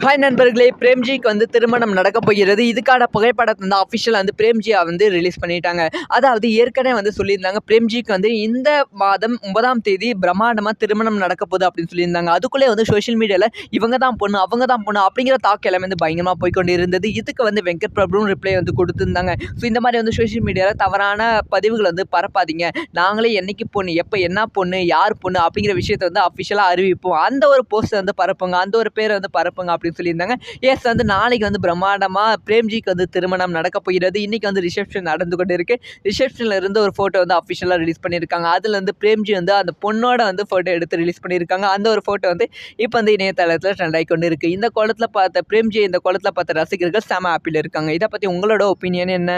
Hi நண்பர்களே, பிரேம்ஜிக்கு வந்து திருமணம் நடக்க போகிறது. இதுக்கான புகைப்படத்தை வந்து அஃபிஷியலாக வந்து பிரேம்ஜியை வந்து ரிலீஸ் பண்ணிட்டாங்க. அதாவது ஏற்கனவே வந்து சொல்லியிருந்தாங்க, பிரேம்ஜிக்கு வந்து இந்த மாதம் 9ஆம் தேதி பிரம்மாண்டமாக திருமணம் நடக்க போகுது அப்படின்னு சொல்லியிருந்தாங்க. அதுக்குள்ளே வந்து சோஷியல் மீடியாவில் இவங்க தான் பொண்ணு, அவங்க தான் பொண்ணு அப்படிங்கிற தாக்கு எல்லாமே வந்து பயங்கரமாக போய்கொண்டு இருந்தது. இதுக்கு வந்து வெங்கட் பிரபுவும் ரிப்ளை வந்து கொடுத்துருந்தாங்க. ஸோ இந்த மாதிரி வந்து சோஷியல் மீடியாவில் தவறான பதிவுகள் வந்து பரப்பாதீங்க. நாங்களே என்னைக்கு பொண்ணு, எப்போ என்ன பொண்ணு, யார் பொண்ணு அப்படிங்கிற விஷயத்தை வந்து அஃபிஷியலாக அறிவிப்போம். அந்த ஒரு போஸ்ட்டை வந்து பரப்புங்க, அந்த ஒரு பேரை வந்து பரப்புங்க அப்படின்னு சொல்லியிருந்தாங்க. எஸ் வந்து நாளைக்கு வந்து பிரம்மாண்டமா பிரேம்ஜிக்கு வந்து திருமணம் நடக்க போகிறது. இன்னைக்கு வந்து ரிசப்ஷன் நடந்து கொண்டு இருக்கு. ரிசப்ஷன்ல இருந்து ஒரு போட்டோ வந்து அஃபிஷியலா ரிலீஸ் பண்ணியிருக்காங்க. அதுல வந்து பிரேம்ஜி வந்து அந்த பொண்ணோட வந்து போட்டோ எடுத்து ரிலீஸ் பண்ணியிருக்காங்க. அந்த ஒரு போட்டோ வந்து இப்போ வந்து இணையதளத்தில் ட்ரெண்ட் ஆகி கொண்டு இருக்கு. இந்த கோலத்தில் பார்த்த பிரேம்ஜி, இந்த கோலத்தில் பார்த்த ரசிகர்கள் செம ஹாப்பியில் இருக்காங்க. இதை பத்தி உங்களோட ஒப்பீனியன் என்ன?